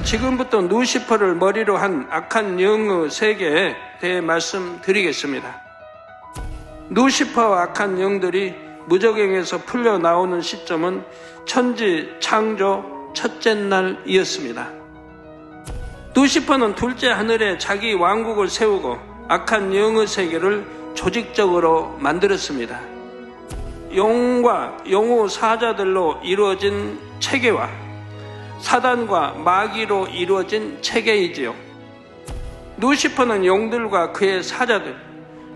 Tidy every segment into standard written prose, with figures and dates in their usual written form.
지금부터 루시퍼를 머리로 한 악한 영의 세계에 대해 말씀드리겠습니다. 루시퍼와 악한 영들이 무저갱에서 풀려 나오는 시점은 천지 창조 첫째 날이었습니다. 루시퍼는 둘째 하늘에 자기 왕국을 세우고 악한 영의 세계를 조직적으로 만들었습니다. 영과 영의 사자들로 이루어진 체계와 사단과 마귀로 이루어진 체계이지요. 루시퍼는 영들과 그의 사자들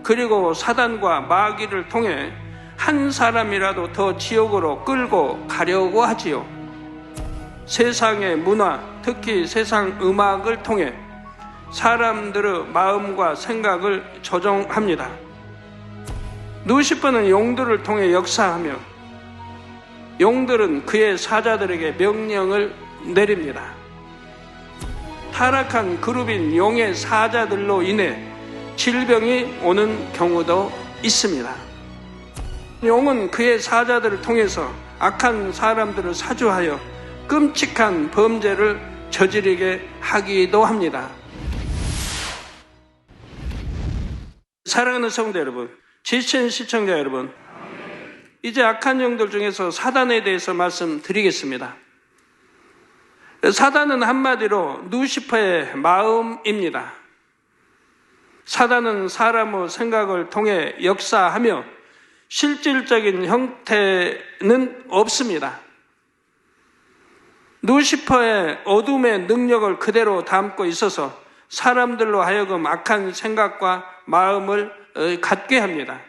그리고 사단과 마귀를 통해 한 사람이라도 더 지옥으로 끌고 가려고 하지요. 세상의 문화, 특히 세상 음악을 통해 사람들의 마음과 생각을 조종합니다. 루시퍼는 용들을 통해 역사하며 용들은 그의 사자들에게 명령을 내립니다. 타락한 그룹인 용의 사자들로 인해 질병이 오는 경우도 있습니다. 용은 그의 사자들을 통해서 악한 사람들을 사주하여 끔찍한 범죄를 저지르게 하기도 합니다. 사랑하는 성도 여러분, 지친 시청자 여러분, 이제 악한 영들 중에서 사단에 대해서 말씀드리겠습니다. 사단은 한마디로 루시퍼의 마음입니다. 사단은 사람의 생각을 통해 역사하며 실질적인 형태는 없습니다. 루시퍼의 어둠의 능력을 그대로 담고 있어서 사람들로 하여금 악한 생각과 마음을 갖게 합니다.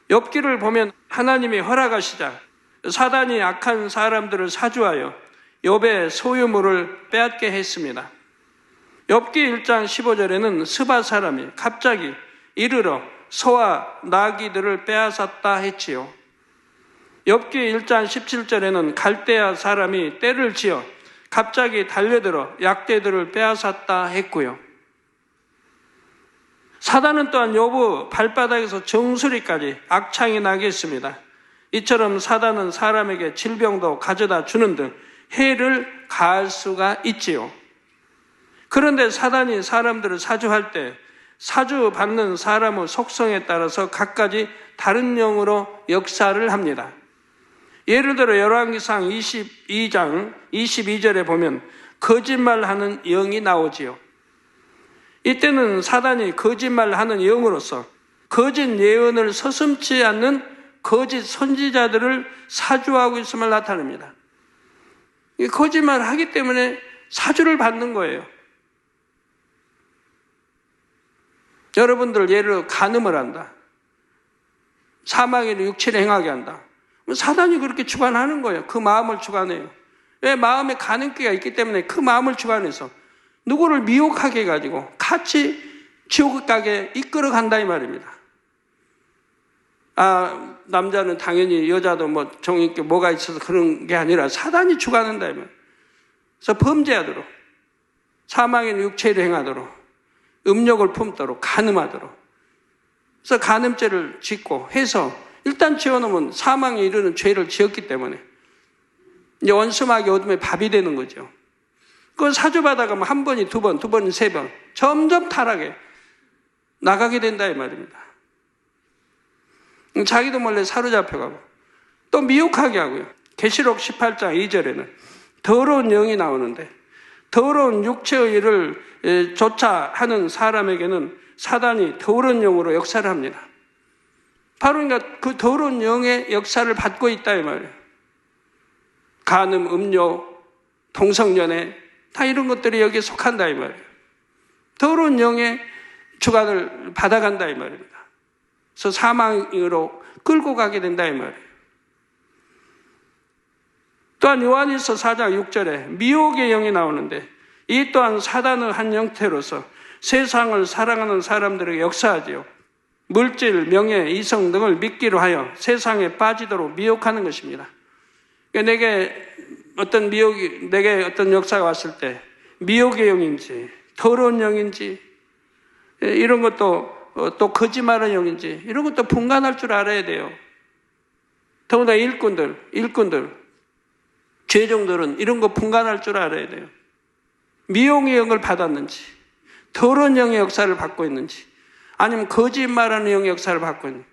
욥기를 보면 하나님이 허락하시자 사단이 악한 사람들을 사주하여 욥의 소유물을 빼앗게 했습니다. 욥기 1장 15절에는 스바 사람이 갑자기 이르러 소와 나귀들을 빼앗았다 했지요. 욥기 1장 17절에는 갈대아 사람이 떼를 지어 갑자기 달려들어 약대들을 빼앗았다 했고요. 사단은 또한 욥의 발바닥에서 정수리까지 악창이 나게 했습니다. 이처럼 사단은 사람에게 질병도 가져다 주는 등 해를 가할 수가 있지요. 그런데 사단이 사람들을 사주할 때 사주받는 사람의 속성에 따라서 각가지 다른 영으로 역사를 합니다. 예를 들어 열왕기상 22장 22절에 보면 거짓말하는 영이 나오지요. 이때는 사단이 거짓말하는 영으로서 거짓 예언을 서슴지 않는 거짓 선지자들을 사주하고 있음을 나타냅니다. 거짓말을 하기 때문에 사주를 받는 거예요. 여러분들 예를 들어 간음을 한다. 사망의 육체를 행하게 한다. 사단이 그렇게 주관하는 거예요. 그 마음을 주관해요. 왜? 마음에 간음기가 있기 때문에 그 마음을 주관해서 누구를 미혹하게 해가지고 같이 지옥 가게 이끌어 간다 이 말입니다. 남자는 당연히 여자도 뭐 정있게 뭐가 있어서 그런 게 아니라 사단이 주관한다 이 말이에요. 그래서 범죄하도록 사망의 육체를 행하도록 음욕을 품도록 간음하도록 그래서 간음죄를 짓고 해서 일단 지어놓으면 사망에 이르는 죄를 지었기 때문에 이제 원수마귀 어둠의 밥이 되는 거죠. 그건 사주받아가면 한 번이 두 번, 두 번이 세 번 점점 타락해 나가게 된다 이 말입니다. 자기도 몰래 사로잡혀가고 또 미혹하게 하고요. 계시록 18장 2절에는 더러운 영이 나오는데 더러운 육체의 일을 조차 하는 사람에게는 사단이 더러운 영으로 역사를 합니다. 바로 그러니까 그 더러운 영의 역사를 받고 있다 이 말이에요. 간음, 음료, 동성연애 다 이런 것들이 여기에 속한다 이 말이에요. 더러운 영의 주관을 받아간다 이 말입니다. 그래서 사망으로 끌고 가게 된다 이 말이에요. 또한 요한일서 4장 6절에 미혹의 영이 나오는데 이 또한 사단의 한 형태로서 세상을 사랑하는 사람들에게 역사하지요. 물질, 명예, 이성 등을 믿기로 하여 세상에 빠지도록 미혹하는 것입니다. 그러니까 내게 어떤 역사가 왔을 때 미혹의 영인지 더러운 영인지 이런 것도 또 거짓말의 영인지 이런 것도 분간할 줄 알아야 돼요. 더구나 일꾼들, 죄종들은 이런 거 분간할 줄 알아야 돼요. 미용의 영을 받았는지, 더러운 영의 역사를 받고 있는지, 아니면 거짓말하는 영의 역사를 받고 있는지.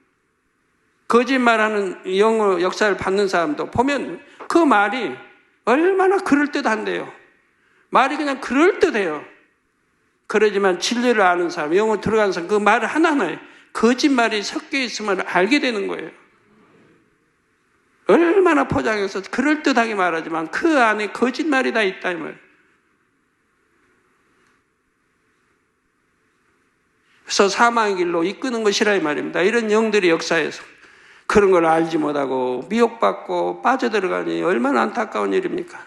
거짓말하는 영의 역사를 받는 사람도 보면 그 말이 얼마나 그럴듯한데요. 말이 그냥 그럴듯해요. 그러지만 진리를 아는 사람, 영을 들어가는 사람, 그 말 하나하나에 거짓말이 섞여 있음을 알게 되는 거예요. 얼마나 포장해서 그럴듯하게 말하지만 그 안에 거짓말이 다 있다 이 말이에요. 그래서 사망의 길로 이끄는 것이라 이 말입니다. 이런 영들이 역사에서 그런 걸 알지 못하고 미혹받고 빠져들어가니 얼마나 안타까운 일입니까?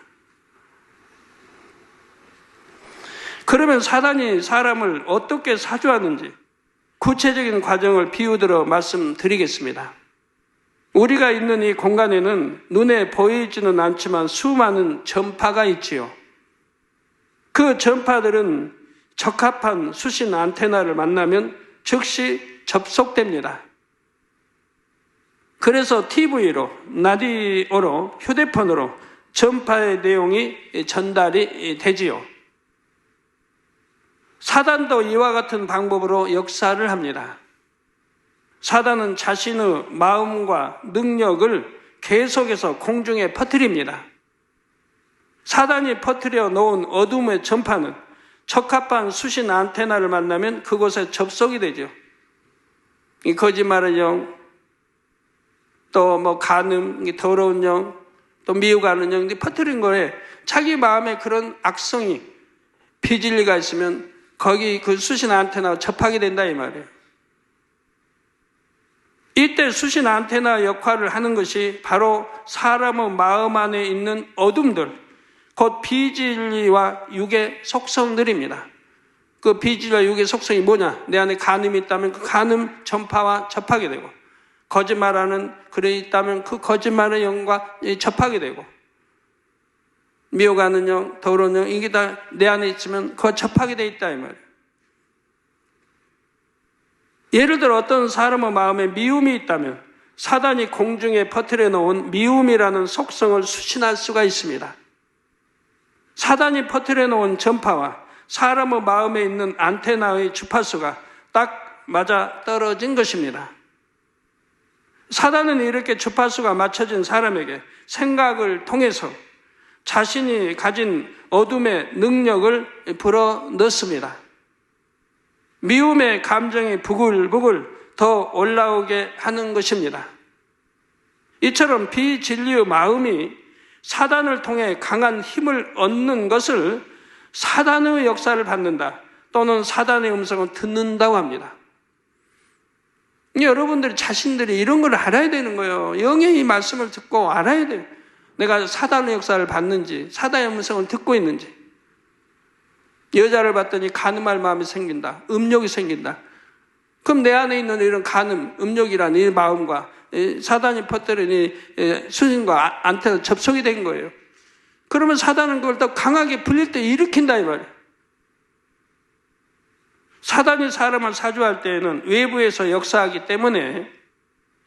그러면 사단이 사람을 어떻게 사주하는지 구체적인 과정을 비유들어 말씀드리겠습니다. 우리가 있는 이 공간에는 눈에 보이지는 않지만 수많은 전파가 있지요. 그 전파들은 적합한 수신 안테나를 만나면 즉시 접속됩니다. 그래서 TV로, 라디오로, 휴대폰으로 전파의 내용이 전달이 되지요. 사단도 이와 같은 방법으로 역사를 합니다. 사단은 자신의 마음과 능력을 계속해서 공중에 퍼뜨립니다. 사단이 퍼뜨려 놓은 어둠의 전파는 적합한 수신 안테나를 만나면 그곳에 접속이 되죠. 이 거짓말의 영, 또 뭐 간음, 더러운 영, 또 미혹하는 영들이 퍼뜨린 거에 자기 마음에 그런 악성이, 비진리가 있으면 거기 그 수신 안테나와 접하게 된다 이 말이에요. 이때 수신 안테나 역할을 하는 것이 바로 사람의 마음 안에 있는 어둠들, 곧 비진리와 육의 속성들입니다. 그 비진리와 육의 속성이 뭐냐? 내 안에 간음이 있다면 그 간음 전파와 접하게 되고, 거짓말하는 글이 있다면 그 거짓말의 영과 접하게 되고, 미혹하는 영, 더러운 영, 이게 다 내 안에 있으면 그거 접하게 돼 있다 이 말이에요. 예를 들어 어떤 사람의 마음에 미움이 있다면 사단이 공중에 퍼뜨려 놓은 미움이라는 속성을 수신할 수가 있습니다. 사단이 퍼뜨려 놓은 전파와 사람의 마음에 있는 안테나의 주파수가 딱 맞아 떨어진 것입니다. 사단은 이렇게 주파수가 맞춰진 사람에게 생각을 통해서 자신이 가진 어둠의 능력을 불어넣습니다. 미움의 감정이 부글부글 더 올라오게 하는 것입니다. 이처럼 비진리의 마음이 사단을 통해 강한 힘을 얻는 것을 사단의 역사를 받는다, 또는 사단의 음성을 듣는다고 합니다. 여러분들이 자신들이 이런 걸 알아야 되는 거예요. 영의 이 말씀을 듣고 알아야 돼요. 내가 사단의 역사를 받는지, 사단의 음성을 듣고 있는지. 여자를 봤더니 간음할 마음이 생긴다, 음욕이 생긴다. 그럼 내 안에 있는 이런 간음, 음욕이라는 이 마음과 사단이 퍼뜨린 수신과 안테나 접속이 된 거예요. 그러면 사단은 그걸 더 강하게 불릴 때 일으킨다 이 말이에요. 사단이 사람을 사주할 때에는 외부에서 역사하기 때문에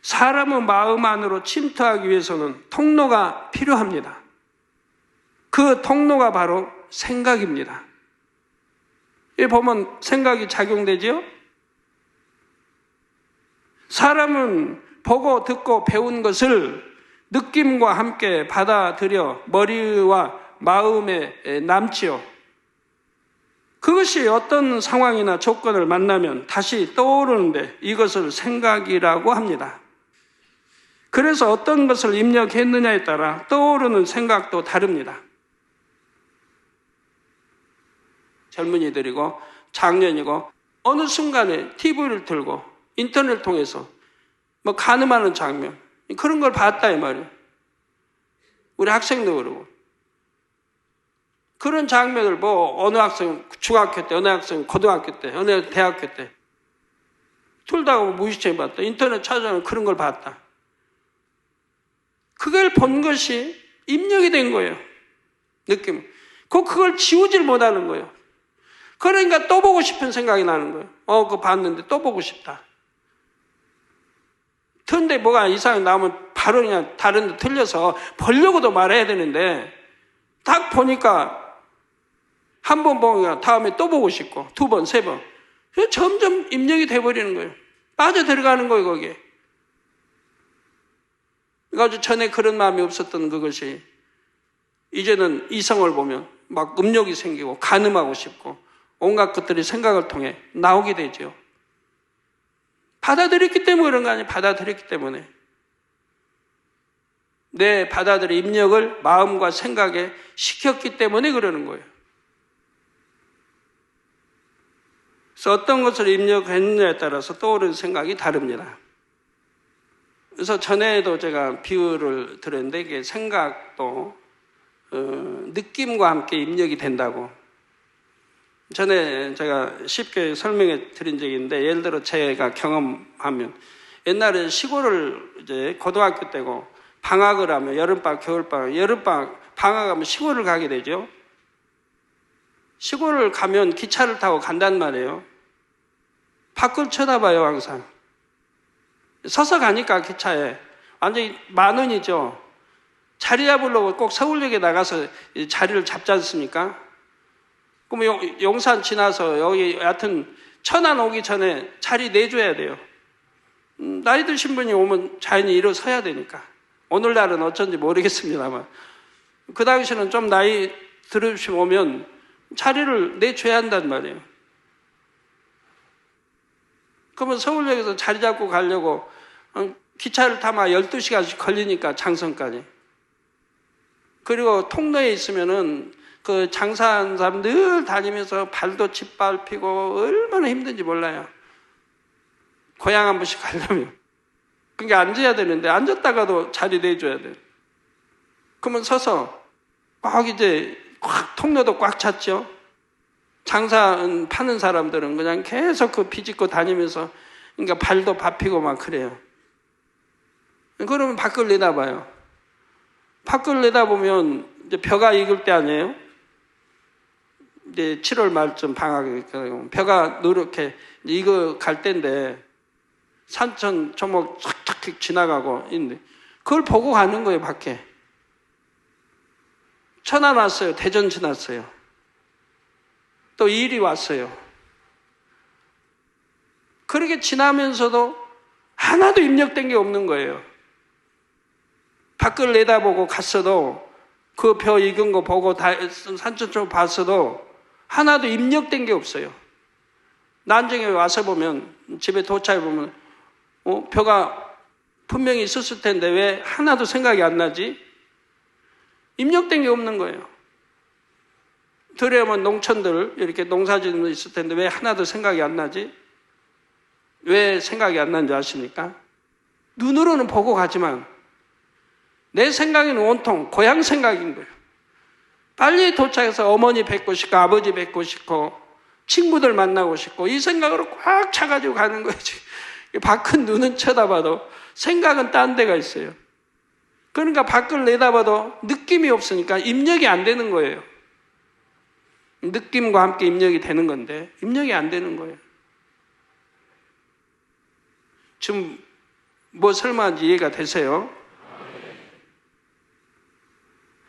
사람의 마음 안으로 침투하기 위해서는 통로가 필요합니다. 그 통로가 바로 생각입니다. 여기 보면 생각이 작용되죠? 사람은 보고 듣고 배운 것을 느낌과 함께 받아들여 머리와 마음에 남지요. 그것이 어떤 상황이나 조건을 만나면 다시 떠오르는데 이것을 생각이라고 합니다. 그래서 어떤 것을 입력했느냐에 따라 떠오르는 생각도 다릅니다. 젊은이들이고 장년이고 어느 순간에 TV를 틀고 인터넷을 통해서 뭐 간음하는 장면, 그런 걸 봤다 이 말이에요. 우리 학생도 그러고. 그런 장면을 뭐 어느 학생은 중학교 때, 어느 학생은 고등학교 때, 어느 대학교 때 둘 다 무의식적인 봤다. 인터넷 찾아보면 그런 걸 봤다. 그걸 본 것이 입력이 된 거예요. 느낌. 그걸 지우질 못하는 거예요. 그러니까 또 보고 싶은 생각이 나는 거예요. 그거 봤는데 또 보고 싶다. 그런데 뭐가 이상이 나오면 바로 그냥 다른 데 틀려서 보려고도 말해야 되는데 딱 보니까 한 번 보면 다음에 또 보고 싶고, 두 번, 세 번. 점점 입력이 돼버리는 거예요. 빠져 들어가는 거예요, 거기에. 그래가지고 전에 그런 마음이 없었던 그것이 이제는 이성을 보면 막 음욕이 생기고 간음하고 싶고 온갖 것들이 생각을 통해 나오게 되죠. 받아들였기 때문에 그런 거 아니에요. 받아들였기 때문에. 내 받아들인 입력을 마음과 생각에 시켰기 때문에 그러는 거예요. 그래서 어떤 것을 입력했느냐에 따라서 떠오르는 생각이 다릅니다. 그래서 전에도 제가 비유를 들었는데 이게 생각도 느낌과 함께 입력이 된다고. 전에 제가 쉽게 설명해 드린 적이 있는데 예를 들어 제가 경험하면 옛날에 시골을 이제 고등학교 때고 방학을 하면 여름방학, 겨울방학, 여름방학, 방학하면 시골을 가게 되죠. 시골을 가면 기차를 타고 간단 말이에요. 밖을 쳐다봐요, 항상. 서서 가니까 기차에 완전히 만원이죠. 자리 잡으려고 꼭 서울역에 나가서 자리를 잡지 않습니까? 그럼 용산 지나서 여기 하여튼 천안 오기 전에 자리 내줘야 돼요. 나이 드신 분이 오면 자연히 일어서야 되니까. 오늘날은 어쩐지 모르겠습니다만 그 당시에는 좀 나이 들으시면 오면 자리를 내줘야 한단 말이에요. 그러면 서울역에서 자리 잡고 가려고 기차를 타면 12시간씩 걸리니까 장성까지. 그리고 통로에 있으면은 그 장사하는 사람 늘 다니면서 발도 짓밟히고 얼마나 힘든지 몰라요. 고향 한 번씩 가려면. 그게 앉아야 되는데 앉았다가도 자리 내줘야 돼요. 그러면 서서 꽉 이제 통로도 꽉 찼죠. 장사 파는 사람들은 그냥 계속 그 비집고 다니면서 그러니까 발도 밟히고 막 그래요. 그러면 밖을 내다봐요. 밖을 내다보면 이제 벼가 익을 때 아니에요? 이제 7월 말쯤 방학이 벼가 노랗게 익어 갈 때인데 산천 초목 촥촥 지나가고 있는데 그걸 보고 가는 거예요, 밖에. 천안 왔어요. 대전 지났어요. 또 일이 왔어요. 그렇게 지나면서도 하나도 입력된 게 없는 거예요. 밖을 내다보고 갔어도 그 벼 익은 거 보고 산천 쪽 봤어도 하나도 입력된 게 없어요. 나중에 와서 보면 집에 도착해 보면 벼가 분명히 있었을 텐데 왜 하나도 생각이 안 나지? 입력된 게 없는 거예요. 들에 오면 농촌들 이렇게 농사짓는 거 있을 텐데 왜 하나도 생각이 안 나지? 왜 생각이 안 나는지 아십니까? 눈으로는 보고 가지만 내 생각에는 온통 고향 생각인 거예요. 빨리 도착해서 어머니 뵙고 싶고 아버지 뵙고 싶고 친구들 만나고 싶고 이 생각으로 꽉 차가지고 가는 거예요. 밖은 눈은 쳐다봐도 생각은 딴 데가 있어요. 그러니까 밖을 내다봐도 느낌이 없으니까 입력이 안 되는 거예요. 느낌과 함께 입력이 되는 건데 입력이 안 되는 거예요. 지금 뭐 설마한지 이해가 되세요?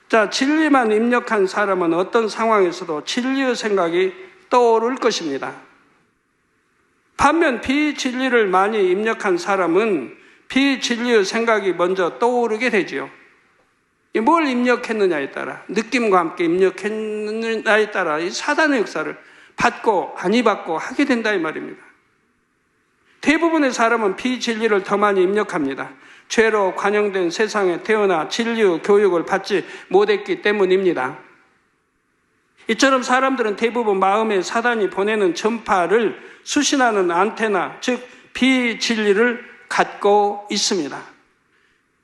자, 진리만 입력한 사람은 어떤 상황에서도 진리의 생각이 떠오를 것입니다. 반면 비진리를 많이 입력한 사람은 비진리의 생각이 먼저 떠오르게 되지요. 뭘 입력했느냐에 따라, 느낌과 함께 입력했느냐에 따라 이 사단의 역사를 받고 아니 받고 하게 된다 이 말입니다. 대부분의 사람은 비진리를 더 많이 입력합니다. 죄로 관영된 세상에 태어나 진리의 교육을 받지 못했기 때문입니다. 이처럼 사람들은 대부분 마음에 사단이 보내는 전파를 수신하는 안테나, 즉 비진리를 갖고 있습니다.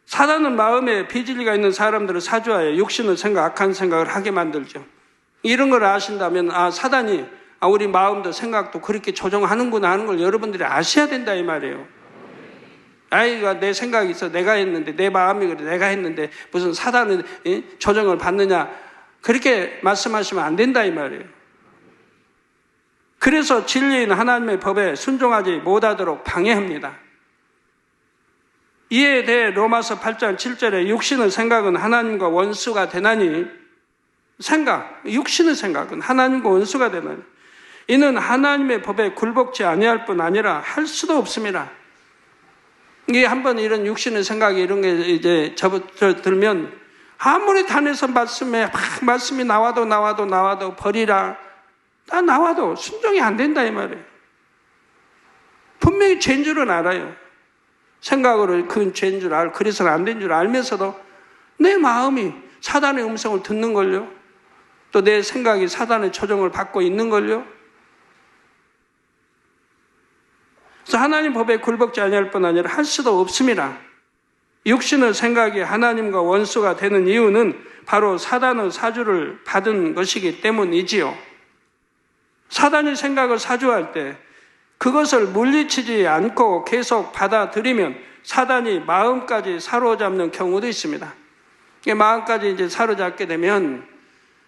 사단은 마음에 비진리가 있는 사람들을 사주하여 육신의 생각, 악한 생각을 하게 만들죠. 이런 걸 아신다면 사단이 우리 마음도 생각도 그렇게 조정하는구나 하는 걸 여러분들이 아셔야 된다 이 말이에요. 아이가 내 생각이 있어 내가 했는데 내 마음이 그래 내가 했는데 무슨 사단은 조정을 받느냐 그렇게 말씀하시면 안 된다 이 말이에요. 그래서 진리인 하나님의 법에 순종하지 못하도록 방해합니다. 이에 대해 로마서 8장 7절에 육신의 생각은 하나님과 원수가 되나니 생각, 육신의 생각은 하나님과 원수가 되나니 이는 하나님의 법에 굴복지 아니할 뿐 아니라 할 수도 없습니다. 이게 한번 이런 육신의 생각이 이런 게 이제 접어들면 아무리 단에서 말씀이 나와도 버리라. 다 나와도 순종이 안 된다 이 말이에요. 분명히 죄인 줄은 알아요. 생각으로 그건 죄인 줄 알고 그래서는 안 된 줄 알면서도 내 마음이 사단의 음성을 듣는 걸요. 또 내 생각이 사단의 조종을 받고 있는 걸요. 그래서 하나님 법에 굴복지 아니할 뿐 아니라 할 수도 없습니다. 육신의 생각이 하나님과 원수가 되는 이유는 바로 사단의 사주를 받은 것이기 때문이지요. 사단이 생각을 사주할 때 그것을 물리치지 않고 계속 받아들이면 사단이 마음까지 사로잡는 경우도 있습니다. 마음까지 이제 사로잡게 되면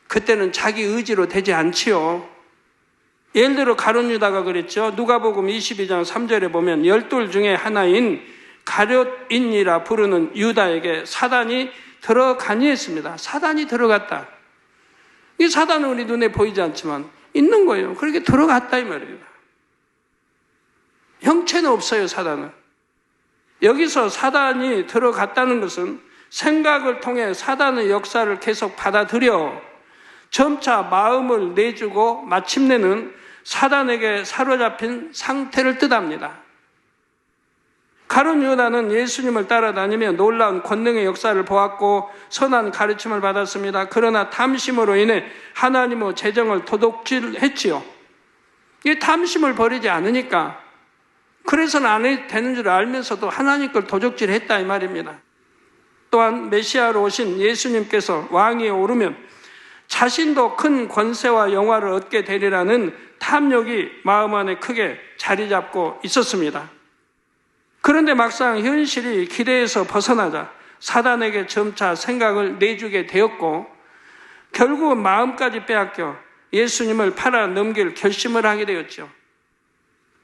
그때는 자기 의지로 되지 않지요. 예를 들어 가룟 유다가 그랬죠. 누가복음 22장 3절에 보면 12 중에 하나인 가룟인이라 부르는 유다에게 사단이 들어가니 했습니다. 사단이 들어갔다. 이 사단은 우리 눈에 보이지 않지만 있는 거예요. 그렇게 들어갔다 이 말입니다. 형체는 없어요, 사단은. 여기서 사단이 들어갔다는 것은 생각을 통해 사단의 역사를 계속 받아들여 점차 마음을 내주고 마침내는 사단에게 사로잡힌 상태를 뜻합니다. 가룟 유다는 예수님을 따라다니며 놀라운 권능의 역사를 보았고 선한 가르침을 받았습니다. 그러나 탐심으로 인해 하나님의 재정을 도둑질했지요. 이 탐심을 버리지 않으니까 그래서는 안 해도 되는 줄 알면서도 하나님 걸 도둑질했다 이 말입니다. 또한 메시아로 오신 예수님께서 왕위에 오르면 자신도 큰 권세와 영화를 얻게 되리라는 탐욕이 마음 안에 크게 자리 잡고 있었습니다. 그런데 막상 현실이 기대에서 벗어나자 사단에게 점차 생각을 내주게 되었고 결국은 마음까지 빼앗겨 예수님을 팔아 넘길 결심을 하게 되었죠.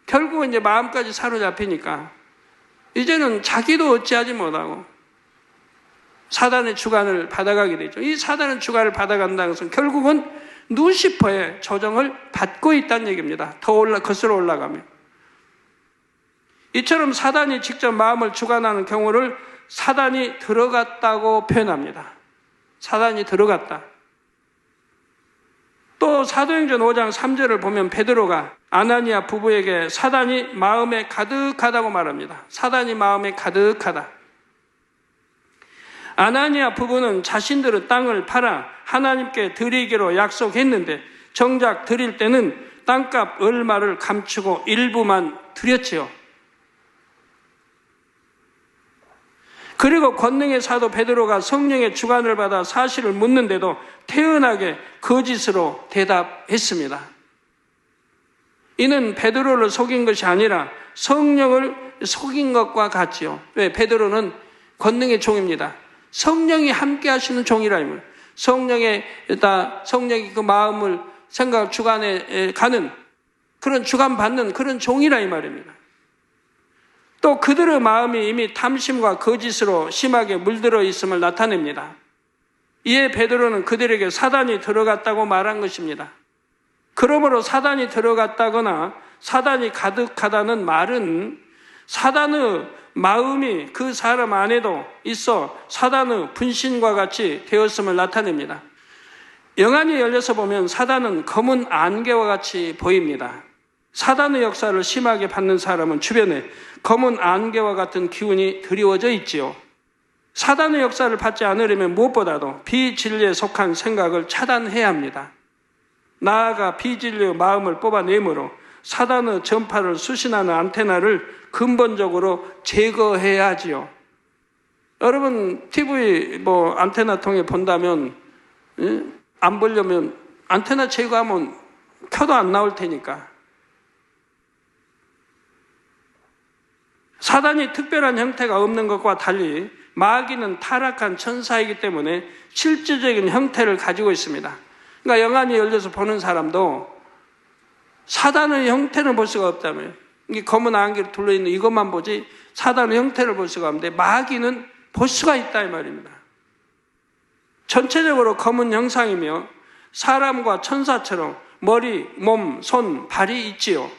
결국은 이제 마음까지 사로잡히니까 이제는 자기도 어찌하지 못하고 사단의 주관을 받아가게 되죠. 이 사단의 주관을 받아간다는 것은 결국은 루시퍼의 조정을 받고 있다는 얘기입니다. 더 거슬러 올라가면. 이처럼 사단이 직접 마음을 주관하는 경우를 사단이 들어갔다고 표현합니다. 사단이 들어갔다. 또 사도행전 5장 3절을 보면 베드로가 아나니아 부부에게 사단이 마음에 가득하다고 말합니다. 사단이 마음에 가득하다. 아나니아 부부는 자신들의 땅을 팔아 하나님께 드리기로 약속했는데 정작 드릴 때는 땅값 얼마를 감추고 일부만 드렸지요. 그리고 권능의 사도 베드로가 성령의 주관을 받아 사실을 묻는데도 태연하게 거짓으로 대답했습니다. 이는 베드로를 속인 것이 아니라 성령을 속인 것과 같지요. 왜? 베드로는 권능의 종입니다. 성령이 함께 하시는 종이라 이말. 성령이 그 마음을 생각 주관에 가는 그런 주관받는 그런 종이라 이 말입니다. 또 그들의 마음이 이미 탐심과 거짓으로 심하게 물들어 있음을 나타냅니다. 이에 베드로는 그들에게 사단이 들어갔다고 말한 것입니다. 그러므로 사단이 들어갔다거나 사단이 가득하다는 말은 사단의 마음이 그 사람 안에도 있어 사단의 분신과 같이 되었음을 나타냅니다. 영안이 열려서 보면 사단은 검은 안개와 같이 보입니다. 사단의 역사를 심하게 받는 사람은 주변에 검은 안개와 같은 기운이 드리워져 있지요. 사단의 역사를 받지 않으려면 무엇보다도 비진리에 속한 생각을 차단해야 합니다. 나아가 비진리의 마음을 뽑아내므로 사단의 전파를 수신하는 안테나를 근본적으로 제거해야 하지요. 여러분 TV 안테나 통해 본다면 안 보려면 안테나 제거하면 켜도 안 나올 테니까. 사단이 특별한 형태가 없는 것과 달리 마귀는 타락한 천사이기 때문에 실질적인 형태를 가지고 있습니다. 그러니까 영안이 열려서 보는 사람도 사단의 형태는 볼 수가 없다며. 이게 검은 안개로 둘러있는 이것만 보지 사단의 형태를 볼 수가 없는데 마귀는 볼 수가 있다 이 말입니다. 전체적으로 검은 형상이며 사람과 천사처럼 머리, 몸, 손, 발이 있지요.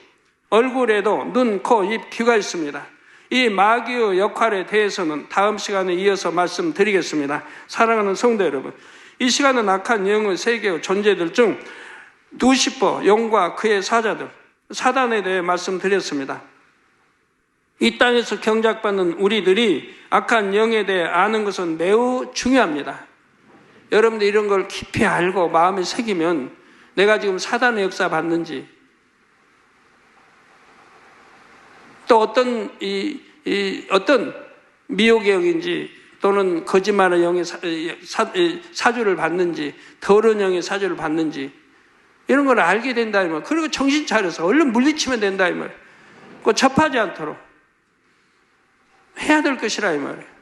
얼굴에도 눈, 코, 입, 귀가 있습니다. 이 마귀의 역할에 대해서는 다음 시간에 이어서 말씀드리겠습니다. 사랑하는 성도 여러분, 이 시간은 악한 영의 세계의 존재들 중 루시퍼, 용과 그의 사자들, 사단에 대해 말씀드렸습니다. 이 땅에서 경작받는 우리들이 악한 영에 대해 아는 것은 매우 중요합니다. 여러분들 이런 걸 깊이 알고 마음에 새기면 내가 지금 사단의 역사 받는지, 또 어떤 어떤 미혹의 영인지, 또는 거짓말의 영의 사주를 받는지, 더러운 영의 사주를 받는지, 이런 걸 알게 된다 이 말. 그리고 정신 차려서 얼른 물리치면 된다 이 말. 그 접하지 않도록 해야 될 것이라 이 말이에요.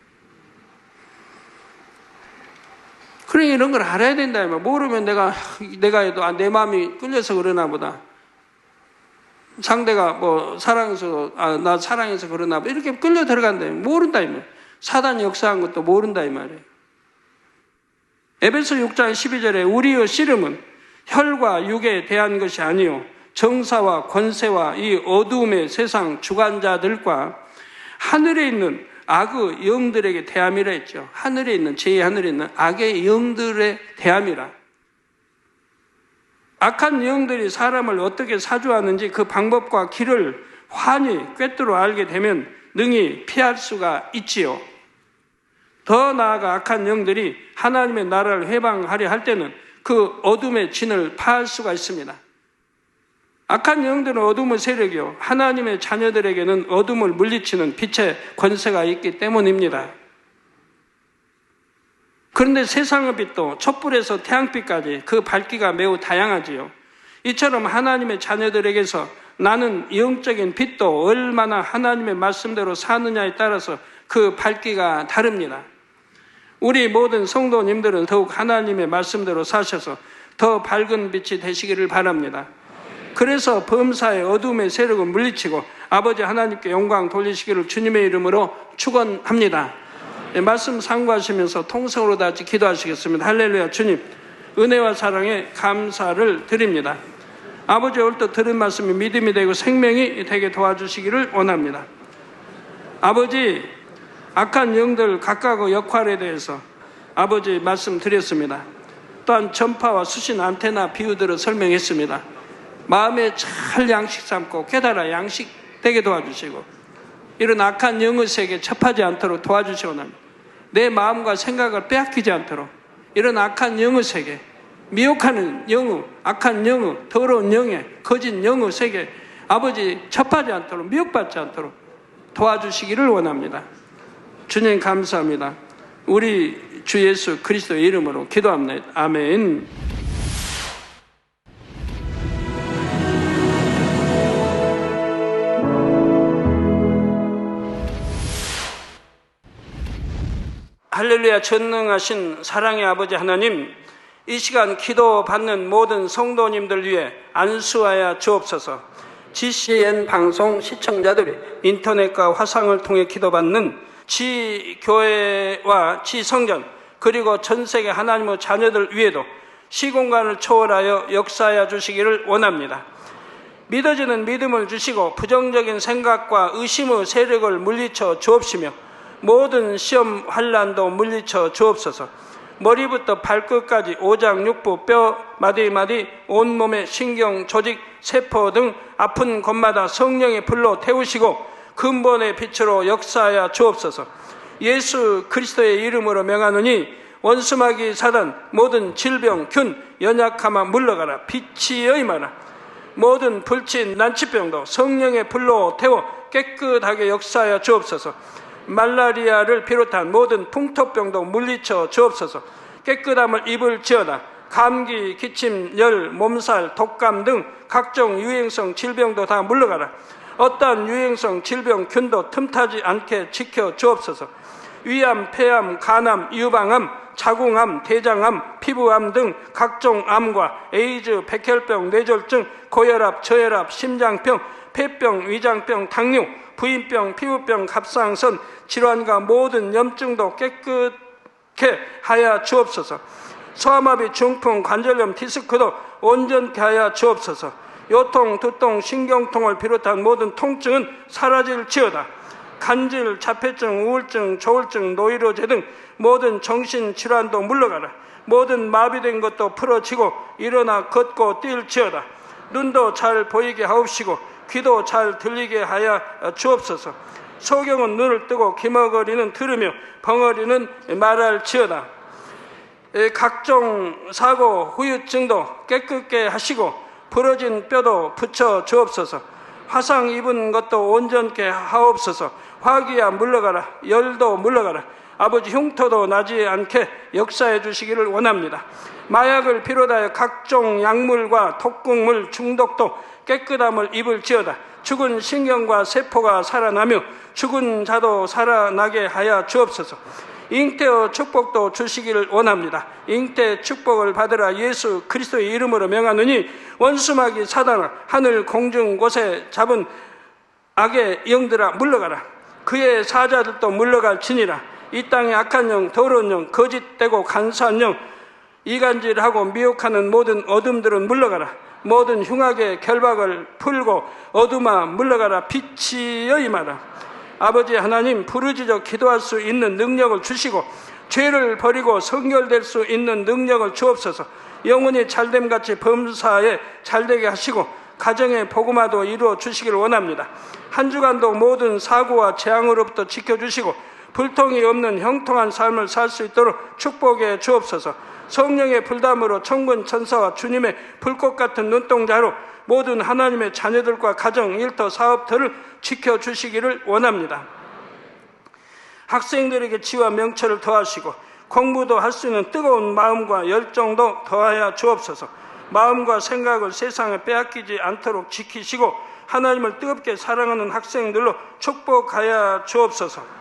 그러니 이런 걸 알아야 된다 이 말. 모르면 내가 해도 내 마음이 끌려서 그러나 보다. 상대가 뭐 사랑해서 나 사랑해서 그러나 보다. 이렇게 끌려 들어간다. 모른다 이 말. 사단이 역사한 것도 모른다 이 말이에요. 에베소 6장 12절에 우리의 씨름은 혈과 육에 대한 것이 아니요 정사와 권세와 이 어두움의 세상 주관자들과 하늘에 있는 악의 영들에게 대함이라 했죠. 하늘에 있는, 제2하늘에 있는 악의 영들에 대함이라. 악한 영들이 사람을 어떻게 사주하는지 그 방법과 길을 환히 꿰뚫어 알게 되면 능히 피할 수가 있지요. 더 나아가 악한 영들이 하나님의 나라를 회방하려 할 때는 그 어둠의 진을 파할 수가 있습니다. 악한 영들은 어둠의 세력이요, 하나님의 자녀들에게는 어둠을 물리치는 빛의 권세가 있기 때문입니다. 그런데 세상의 빛도 촛불에서 태양빛까지 그 밝기가 매우 다양하지요. 이처럼 하나님의 자녀들에게서 나는 영적인 빛도 얼마나 하나님의 말씀대로 사느냐에 따라서 그 밝기가 다릅니다. 우리 모든 성도님들은 더욱 하나님의 말씀대로 사셔서 더 밝은 빛이 되시기를 바랍니다. 그래서 범사의 어둠의 세력을 물리치고 아버지 하나님께 영광 돌리시기를 주님의 이름으로 축원합니다. 말씀 상고하시면서 통성으로 다 같이 기도하시겠습니다. 할렐루야. 주님, 은혜와 사랑에 감사를 드립니다. 아버지 얼뜻 들은 말씀이 믿음이 되고 생명이 되게 도와주시기를 원합니다. 아버지, 악한 영들 각각의 역할에 대해서 아버지 말씀드렸습니다. 또한 전파와 수신 안테나 비유들을 설명했습니다. 마음에 잘 양식 삼고 깨달아 양식 되게 도와주시고 이런 악한 영의 세계에 접하지 않도록 도와주시기 원합니다. 내 마음과 생각을 빼앗기지 않도록 이런 악한 영의 세계, 미혹하는 영의, 악한 영의, 더러운 영의, 거짓 영의 세계 아버지 접하지 않도록, 미혹받지 않도록 도와주시기를 원합니다. 주님 감사합니다. 우리 주 예수 그리스도의 이름으로 기도합니다. 아멘. 할렐루야. 전능하신 사랑의 아버지 하나님, 이 시간 기도받는 모든 성도님들 위해 안수하여 주옵소서. GCN 방송 시청자들이 인터넷과 화상을 통해 기도받는 지교회와 지성전 그리고 전세계 하나님의 자녀들 위에도 시공간을 초월하여 역사하여 주시기를 원합니다. 믿어지는 믿음을 주시고 부정적인 생각과 의심의 세력을 물리쳐 주옵시며 모든 시험 환난도 물리쳐 주옵소서. 머리부터 발끝까지 오장육부 뼈 마디마디 온몸의 신경 조직 세포 등 아픈 곳마다 성령의 불로 태우시고 근본의 빛으로 역사하여 주옵소서. 예수 그리스도의 이름으로 명하노니 원수마귀 사단 모든 질병 균 연약함아 물러가라. 빛이 임하라. 모든 불친 난치병도 성령의 불로 태워 깨끗하게 역사하여 주옵소서. 말라리아를 비롯한 모든 풍토병도 물리쳐 주옵소서. 깨끗함을 입을지어다. 감기, 기침, 열, 몸살, 독감 등 각종 유행성 질병도 다 물러가라. 어떠한 유행성 질병 균도 틈타지 않게 지켜 주옵소서. 위암, 폐암, 간암, 유방암, 자궁암, 대장암, 피부암 등 각종 암과 에이즈, 백혈병, 뇌졸중, 고혈압, 저혈압, 심장병, 폐병, 위장병, 당뇨, 부인병, 피부병, 갑상선 질환과 모든 염증도 깨끗게 하여 주옵소서. 소아마비, 중풍, 관절염, 디스크도 온전케 하여 주옵소서. 요통, 두통, 신경통을 비롯한 모든 통증은 사라질지어다. 간질, 자폐증, 우울증, 조울증, 노이로제 등 모든 정신질환도 물러가라. 모든 마비된 것도 풀어지고 일어나 걷고 뛸지어다. 눈도 잘 보이게 하옵시고 귀도 잘 들리게 하여 주옵소서. 소경은 눈을 뜨고 기머거리는 들으며 벙어리는 말할지어다. 각종 사고, 후유증도 깨끗게 하시고 부러진 뼈도 붙여 주옵소서. 화상 입은 것도 온전케 하옵소서. 화기야 물러가라. 열도 물러가라. 아버지, 흉터도 나지 않게 역사해 주시기를 원합니다. 마약을 비롯하여 각종 약물과 독극물 중독도 깨끗함을 입을지어다. 죽은 신경과 세포가 살아나며 죽은 자도 살아나게 하여 주옵소서. 잉태의 축복도 주시기를 원합니다. 잉태 축복을 받으라. 예수 그리스도의 이름으로 명하노니 원수마귀 사단아, 하늘 공중 곳에 잡은 악의 영들아 물러가라. 그의 사자들도 물러갈지니라. 이 땅의 악한 영, 더러운 영, 거짓되고 간사한 영, 이간질하고 미혹하는 모든 어둠들은 물러가라. 모든 흉악의 결박을 풀고 어둠아 물러가라. 빛이여 임하라. 아버지 하나님, 부르짖어 기도할 수 있는 능력을 주시고 죄를 버리고 성결될 수 있는 능력을 주옵소서. 영혼이 잘됨같이 범사에 잘되게 하시고 가정의 복음화도 이루어 주시기를 원합니다. 한 주간도 모든 사고와 재앙으로부터 지켜주시고 불통이 없는 형통한 삶을 살 수 있도록 축복해 주옵소서. 성령의 불담으로 천군 천사와 주님의 불꽃 같은 눈동자로 모든 하나님의 자녀들과 가정, 일터, 사업들을 지켜주시기를 원합니다. 학생들에게 지혜와 명철을 더하시고 공부도 할 수 있는 뜨거운 마음과 열정도 더하여 주옵소서. 마음과 생각을 세상에 빼앗기지 않도록 지키시고 하나님을 뜨겁게 사랑하는 학생들로 축복하여 주옵소서.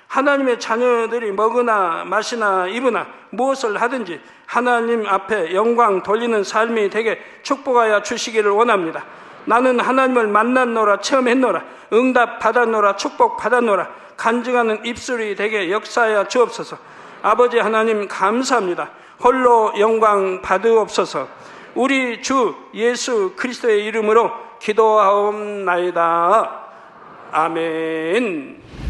하나님의 자녀들이 먹으나 마시나 입으나 무엇을 하든지 하나님 앞에 영광 돌리는 삶이 되게 축복하여 주시기를 원합니다. 나는 하나님을 만났노라, 체험했노라, 응답 받았노라, 축복 받았노라, 간증하는 입술이 되게 역사하여 주옵소서. 아버지 하나님 감사합니다. 홀로 영광 받으옵소서. 우리 주 예수 그리스도의 이름으로 기도하옵나이다. 아멘.